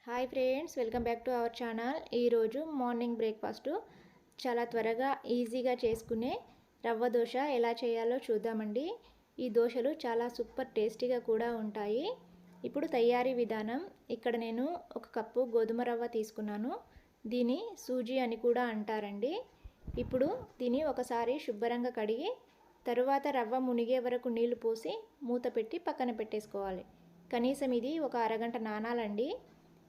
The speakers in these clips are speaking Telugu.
Hi friends, welcome back to our channel. ఈరోజు మార్నింగ్ బ్రేక్ఫాస్ట్ చాలా త్వరగా ఈజీగా చేసుకునే రవ్వ దోశ ఎలా చేయాలో చూద్దామండి. ఈ దోశలు చాలా సూపర్ టేస్టీగా కూడా ఉంటాయి. ఇప్పుడు తయారీ విధానం. ఇక్కడ నేను 1 కప్పు గోధుమ రవ్వ తీసుకున్నాను. దీన్ని సూజీ అని కూడా అంటారండి. ఇప్పుడు దీన్ని ఒకసారి శుభ్రంగా కడిగి తరువాత రవ్వ మునిగే వరకు నీళ్లు పోసి మూత పెట్టి పక్కన పెట్టేసుకోవాలి. కనీసం ఇది ఒక అరగంట నానాలండి.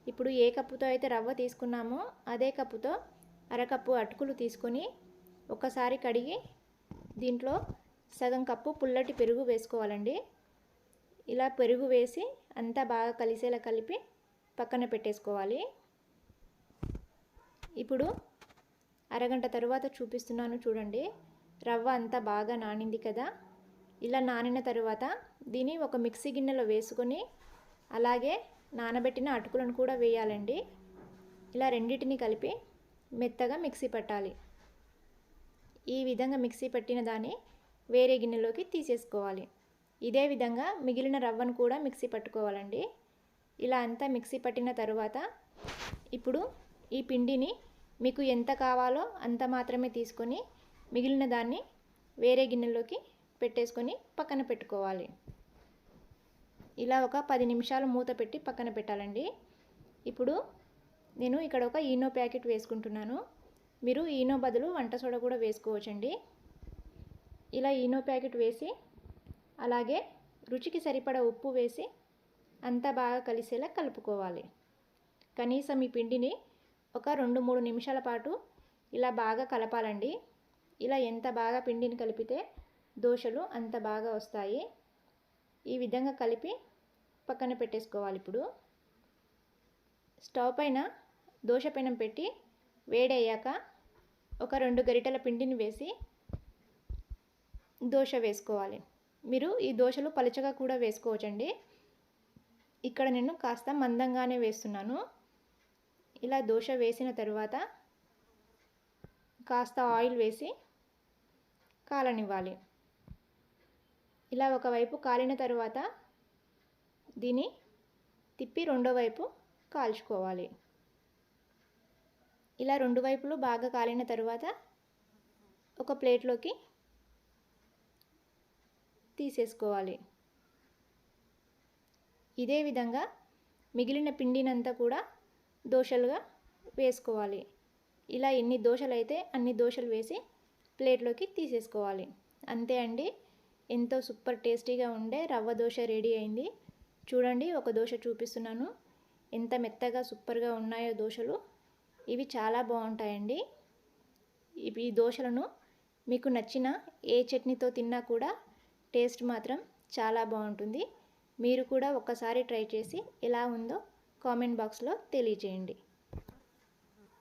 ఇప్పుడు ఏ కప్పుతో అయితే రవ్వ తీసుకున్నామో అదే కప్పుతో అరకప్పు అటుకులు తీసుకొని ఒకసారి కడిగి దీంట్లో సగం కప్పు పుల్లటి పెరుగు వేసుకోవాలండి. ఇలా పెరుగు వేసి అంతా బాగా కలిసేలా కలిపి పక్కన పెట్టేసుకోవాలి. ఇప్పుడు అరగంట తర్వాత చూపిస్తున్నాను చూడండి. రవ్వ అంతా బాగా నానింది కదా. ఇలా నానిన తర్వాత దీన్ని ఒక మిక్సీ గిన్నెలో వేసుకొని అలాగే నానబెట్టిన అటుకులను కూడా వేయాలండి. ఇలా రెండింటిని కలిపి మెత్తగా మిక్సీ పట్టాలి. ఈ విధంగా మిక్సీ పట్టిన దాన్ని వేరే గిన్నెలోకి తీసేసుకోవాలి. ఇదే విధంగా మిగిలిన రవ్వను కూడా మిక్సీ పట్టుకోవాలండి. ఇలా అంతా మిక్సీ పట్టిన తర్వాత ఇప్పుడు ఈ పిండిని మీకు ఎంత కావాలో అంత మాత్రమే తీసుకొని మిగిలిన దాన్ని వేరే గిన్నెలోకి పెట్టేసుకొని పక్కన పెట్టుకోవాలి. ఇలా ఒక 10 నిమిషాలు మూత పెట్టి పక్కన పెట్టాలండి. ఇప్పుడు నేను ఇక్కడ ఒక ఈనో ప్యాకెట్ వేసుకుంటున్నాను. మీరు ఈనో బదులు వంట సోడా కూడా వేసుకోవచ్చండి. ఇలా ఈనో ప్యాకెట్ వేసి అలాగే రుచికి సరిపడా ఉప్పు వేసి అంతా బాగా కలిసేలా కలుపుకోవాలి. కనీసం ఈ పిండిని ఒక 2-3 నిమిషాల పాటు ఇలా బాగా కలపాలండి. ఇలా ఎంత బాగా పిండిని కలిపితే దోశలు అంత బాగా వస్తాయి. ఈ విధంగా కలిపి పక్కన పెట్టేసుకోవాలి. ఇప్పుడు స్టవ్ పైన దోశ పెనం పెట్టి వేడయ్యాక ఒక 2 గరిటెల పిండిని వేసి దోశ వేసుకోవాలి. మీరు ఈ దోశలు పలుచగా కూడా వేసుకోవచ్చండి. ఇక్కడ నేను కాస్త మందంగానే వేస్తున్నాను. ఇలా దోశ వేసిన తర్వాత కాస్త ఆయిల్ వేసి కాలనివ్వాలి. ఇలా ఒకవైపు కాలిన తర్వాత దీన్ని తిప్పి రెండో వైపు కాల్చుకోవాలి. ఇలా రెండు వైపులు బాగా కాలిన తర్వాత ఒక ప్లేట్లోకి తీసేసుకోవాలి. ఇదే విధంగా మిగిలిన పిండినంతా కూడా దోశలుగా వేసుకోవాలి. ఇలా ఎన్ని దోశలు అయితే అన్ని దోశలు వేసి ప్లేట్లోకి తీసేసుకోవాలి. అంతే అండి, ఎంతో సూపర్ టేస్టీగా ఉండే రవ్వ దోశ రెడీ అయింది. చూడండి, ఒక దోశ చూపిస్తున్నాను. ఎంత మెత్తగా సూపర్గా ఉన్నాయో దోశలు. ఇవి చాలా బాగుంటాయండి. ఈ దోశలను మీకు నచ్చిన ఏ చట్నీతో తిన్నా కూడా టేస్ట్ మాత్రం చాలా బాగుంటుంది. మీరు కూడా ఒక్కసారి ట్రై చేసి ఎలా ఉందో కామెంట్ బాక్స్లో తెలియజేయండి.